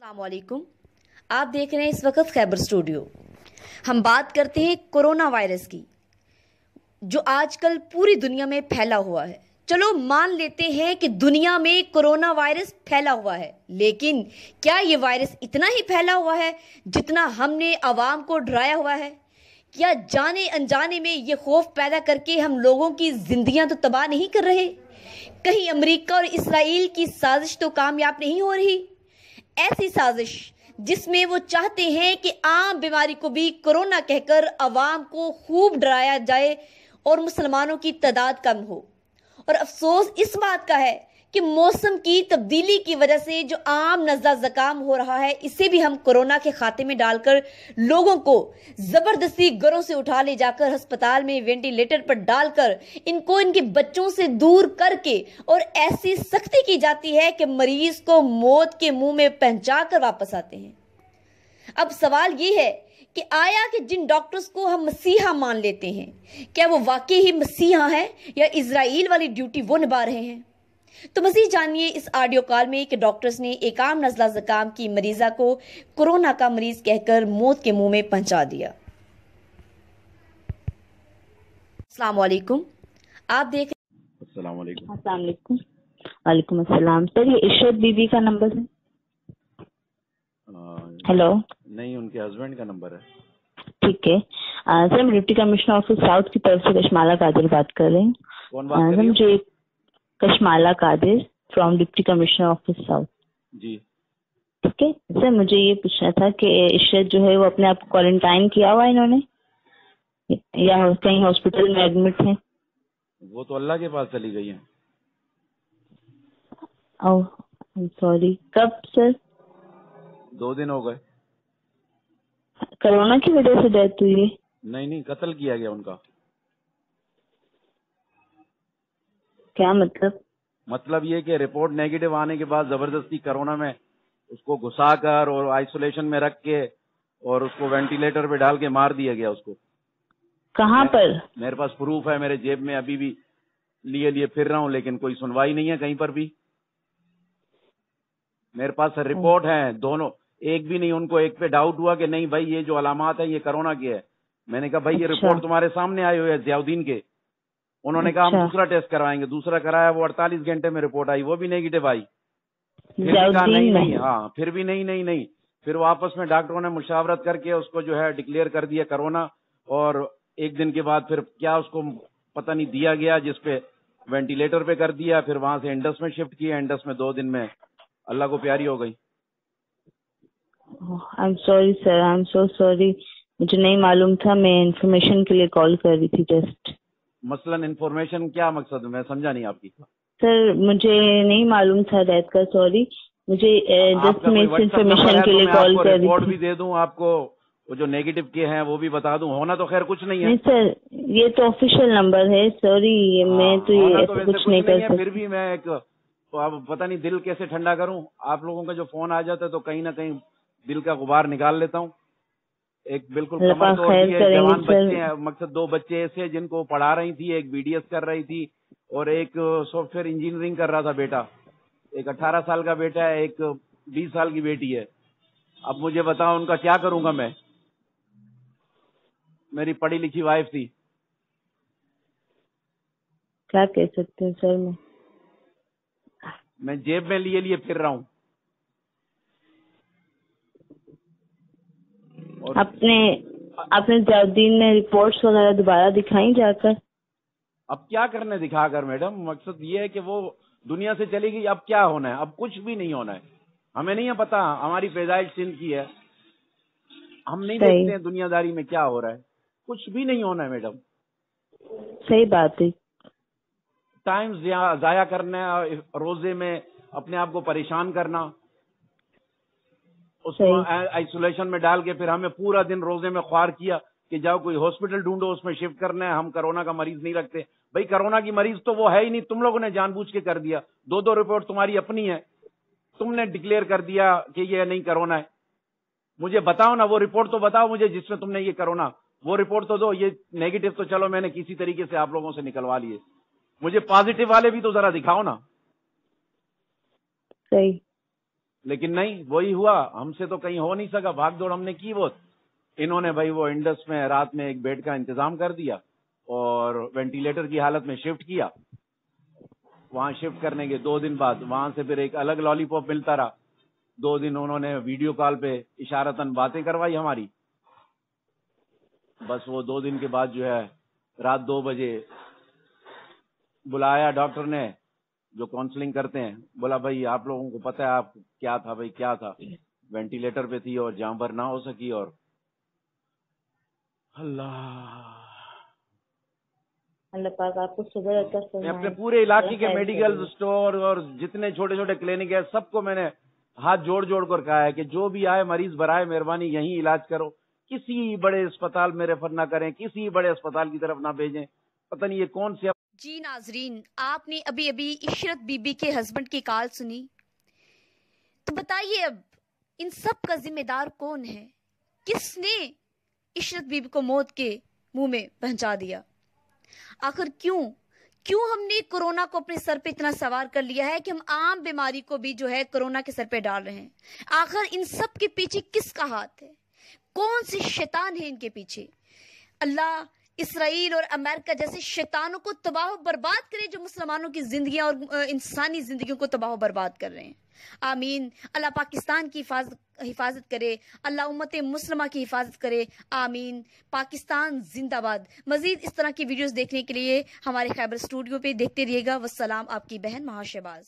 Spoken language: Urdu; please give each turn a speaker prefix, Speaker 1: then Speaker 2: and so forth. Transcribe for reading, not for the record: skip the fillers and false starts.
Speaker 1: السلام علیکم. آپ دیکھ رہے ہیں اس وقت خیبر اسٹوڈیو. ہم بات کرتے ہیں کورونا وائرس کی جو آج کل پوری دنیا میں پھیلا ہوا ہے. چلو مان لیتے ہیں کہ دنیا میں کورونا وائرس پھیلا ہوا ہے، لیکن کیا یہ وائرس اتنا ہی پھیلا ہوا ہے جتنا ہم نے عوام کو ڈرایا ہوا ہے؟ کیا جانے انجانے میں یہ خوف پیدا کر کے ہم لوگوں کی زندگیاں تو تباہ نہیں کر رہے؟ کہیں امریکہ اور اسرائیل کی سازش تو کامیاب نہیں ہو رہی؟ ایسی سازش جس میں وہ چاہتے ہیں کہ عام بیماری کو بھی کرونا کہہ کر عوام کو خوب ڈرایا جائے اور مسلمانوں کی تعداد کم ہو. اور افسوس اس بات کا ہے کہ موسم کی تبدیلی کی وجہ سے جو عام نزلہ زکام ہو رہا ہے، اسے بھی ہم کورونا کے کھاتے میں ڈال کر لوگوں کو زبردستی گھروں سے اٹھا لے جا کر ہسپتال میں وینٹیلیٹر پر ڈال کر ان کو ان کے بچوں سے دور کر کے اور ایسی سختی کی جاتی ہے کہ مریض کو موت کے منہ میں پہنچا کر واپس آتے ہیں. اب سوال یہ ہے کہ آیا کہ جن ڈاکٹرز کو ہم مسیحا مان لیتے ہیں، کیا وہ واقعی ہی مسیحا ہیں یا اسرائیل والی ڈیوٹی وہ نبھا رہے ہیں؟ تو مزید جانیے اس آڈیو کال میں کہ ڈاکٹرز نے ایک عام نزلہ زکام کی مریضہ کو کورونا کا مریض کہہ کر موت کے منہ میں پہنچا دیا. السلام علیکم. آپ دیکھ
Speaker 2: السلام علیکم.
Speaker 3: السلام علیکم. وعلیکم السلام. سر یہ عشرت بی بی کا نمبر ہے؟ ہیلو.
Speaker 2: نہیں، ان کے ہسبینڈ کا نمبر ہے.
Speaker 3: ٹھیک ہے سر، میں ڈپٹی کمشنر آفس ساؤتھ کی طرف سے کشمالہ قادر بات کر رہی ہوں.
Speaker 2: کون بات کر رہی
Speaker 3: مجھے Kashmala Qadir from deputy commissioner office south.
Speaker 2: جی
Speaker 3: ٹھیک ہے سر، مجھے یہ پوچھنا تھا کہ عشرت جو ہے وہ اپنے آپ کو کوارنٹائن کیا ہوا ہے انہوں نے یا کہیں ہاسپٹل میں ایڈمٹ ہیں؟
Speaker 2: وہ تو اللہ کے پاس چلی گئی ہیں.
Speaker 3: سوری، کب سر؟
Speaker 2: 2 دن ہو گئے.
Speaker 3: کرونا کی وجہ سے ڈیتھ ہوئی ہے؟
Speaker 2: نہیں، قتل کیا گیا ان کا.
Speaker 3: کیا
Speaker 2: مطلب یہ کہ رپورٹ نیگیٹو آنے کے بعد زبردستی کرونا میں اس کو گھسا کر اور آئسولیشن میں رکھ کے اور اس کو وینٹیلیٹر پہ ڈال کے مار دیا گیا اس کو.
Speaker 3: کہاں پر؟
Speaker 2: میرے پاس پروف ہے، میرے جیب میں ابھی بھی لیے پھر رہا ہوں، لیکن کوئی سنوائی نہیں ہے کہیں پر بھی. میرے پاس رپورٹ ہیں دونوں، ایک بھی نہیں. ان کو ایک پہ ڈاؤٹ ہوا کہ نہیں بھائی یہ جو علامات ہیں یہ کرونا کی ہے. میں نے کہا بھائی یہ رپورٹ تمہارے سامنے آئے ہوئے ضیاء الدین کے. انہوں نے کہا ہم دوسرا ٹیسٹ کروائیں گے. دوسرا کرایا، وہ 48 گھنٹے میں رپورٹ آئی، وہ بھی نیگیٹو آئی. پھر بھی کہا نہیں، ہاں پھر بھی نہیں. پھر وہ آپس میں ڈاکٹروں نے مشاورت کر کے اس کو جو ہے ڈکلیئر کر دیا کرونا. اور 1 دن کے بعد پھر کیا اس کو پتہ نہیں دیا گیا جس پہ وینٹیلیٹر پہ کر دیا. پھر وہاں سے انڈس میں شفٹ کیا. انڈس میں 2 دن میں اللہ کو پیاری ہو گئی.
Speaker 3: I'm sorry sir, I'm so sorry. مجھے نہیں معلوم تھا، میں انفارمیشن کے لیے کال کر رہی تھی جسٹ.
Speaker 2: مثلاً انفارمیشن کیا مقصد ہے؟ میں سمجھا نہیں آپ کی.
Speaker 3: سر مجھے نہیں معلوم تھا ڈیتھ کا، سوری. مجھے جسٹ میں اس انفارمیشن کے لیے کال کر رہی تھی.
Speaker 2: رپورٹ بھی دے دوں آپ کو، وہ جو نیگیٹو کے ہیں وہ بھی بتا دوں. ہونا تو خیر کچھ نہیں ہے.
Speaker 3: نہیں سر، یہ تو آفیشیل نمبر ہے، سوری میں تو یہ کچھ نہیں کر سکتی.
Speaker 2: پھر بھی میں ایک تو اب پتہ نہیں دل کیسے ٹھنڈا کروں. آپ لوگوں کا جو فون آ جاتا ہے تو کہیں نہ کہیں دل کا غبار نکال لیتا ہوں. ایک بالکل کمر توڑ دی ہے. جوان بچے ہیں، مقصد 2 بچے ایسے ہیں جن کو پڑھا رہی تھی. ایک BDS کر رہی تھی اور ایک سافٹ ویئر انجینئرنگ کر رہا تھا بیٹا. ایک 18 سال کا بیٹا ہے، ایک 20 سال کی بیٹی ہے. اب مجھے بتاؤ ان کا کیا کروں گا میں؟ میری پڑھی لکھی وائف تھی.
Speaker 3: کیا کہہ سکتے ہیں سر؟
Speaker 2: میں جیب میں لیے پھر رہا ہوں.
Speaker 3: اپنے ضیاء الدین نے رپورٹس وغیرہ دوبارہ دکھائیں جا کر؟
Speaker 2: اب کیا کرنے دکھا کر میڈم؟ مقصد یہ ہے کہ وہ دنیا سے چلی گئی. اب کیا ہونا ہے؟ اب کچھ بھی نہیں ہونا ہے. ہمیں نہیں ہے پتا، ہماری پیدائش سندھ کی ہے. ہم نہیں دیکھتے ہیں دنیا داری میں کیا ہو رہا ہے. کچھ بھی نہیں ہونا ہے میڈم.
Speaker 3: صحیح بات ہے.
Speaker 2: ٹائم ضائع کرنا، روزے میں اپنے آپ کو پریشان کرنا، اس کو آئسولیشن میں ڈال کے پھر ہمیں پورا دن روزے میں خوار کیا کہ جاؤ کوئی ہاسپٹل ڈھونڈو اس میں شفٹ کرنا ہے. ہم کرونا کا مریض نہیں رکھتے. بھائی کرونا کی مریض تو وہ ہے ہی نہیں، تم لوگوں نے جان بوجھ کے کر دیا. 2 رپورٹ تمہاری اپنی ہے، تم نے ڈکلیئر کر دیا کہ یہ نہیں کرونا ہے. مجھے بتاؤ نا، وہ رپورٹ تو بتاؤ مجھے جس میں تم نے یہ کرونا. وہ رپورٹ تو دو. یہ نیگیٹو تو چلو میں نے کسی طریقے سے آپ لوگوں سے نکلوا لیے. مجھے پازیٹیو والے بھی تو ذرا دکھاؤ نا.
Speaker 3: صحیح.
Speaker 2: لیکن نہیں وہی ہوا، ہم سے تو کہیں ہو نہیں سکا، بھاگ دوڑ ہم نے کی بہت. انہوں نے بھائی وہ انڈس میں رات میں ایک بیڈ کا انتظام کر دیا اور وینٹیلیٹر کی حالت میں شفٹ کیا. وہاں شفٹ کرنے کے 2 دن بعد وہاں سے پھر ایک الگ لالی پاپ ملتا رہا. 2 دن انہوں نے ویڈیو کال پہ اشارتاً باتیں کروائی ہماری. بس وہ 2 دن کے بعد جو ہے رات 2 بجے بلایا ڈاکٹر نے جو کاؤنسلنگ کرتے ہیں. بولا بھائی آپ لوگوں کو پتہ ہے آپ کیا تھا بھائی کیا تھا، وینٹیلیٹر پہ تھی اور جاں بھر نہ ہو سکی. اور
Speaker 3: اللہ پاک آپ کو صبر عطا فرمائے.
Speaker 2: میں اپنے پورے علاقے کے میڈیکل اسٹور اور جتنے چھوٹے چھوٹے کلینک ہیں سب کو میں نے ہاتھ جوڑ جوڑ کر کہا ہے کہ جو بھی آئے مریض برائے مہربانی یہیں علاج کرو، کسی بڑے اسپتال میں ریفر نہ کریں، کسی بڑے اسپتال کی طرف نہ بھیجیں. پتہ نہیں یہ کون سے.
Speaker 1: جی ناظرین، آپ نے ابھی عشرت بی بی کے ہسبینڈ کی کال سنی، تو بتائیے اب ان سب کا ذمہ دار کون ہے؟ کس نے عشرت بی بی کو موت کے منہ میں پہنچا دیا؟ آخر کیوں ہم نے کورونا کو اپنے سر پہ اتنا سوار کر لیا ہے کہ ہم عام بیماری کو بھی جو ہے کورونا کے سر پہ ڈال رہے ہیں؟ آخر ان سب کے پیچھے کس کا ہاتھ ہے؟ کون سے شیطان ہیں ان کے پیچھے؟ اللہ اسرائیل اور امریکہ جیسے شیطانوں کو تباہ و برباد کرے جو مسلمانوں کی زندگیاں اور انسانی زندگیوں کو تباہ و برباد کر رہے ہیں. آمین. اللہ پاکستان کی حفاظت کرے، اللہ امت مسلمہ کی حفاظت کرے. آمین. پاکستان زندہ باد. مزید اس طرح کی ویڈیوز دیکھنے کے لیے ہمارے خیبر اسٹوڈیو پہ دیکھتے رہیے گا. والسلام. آپ کی بہن مہا شہباز.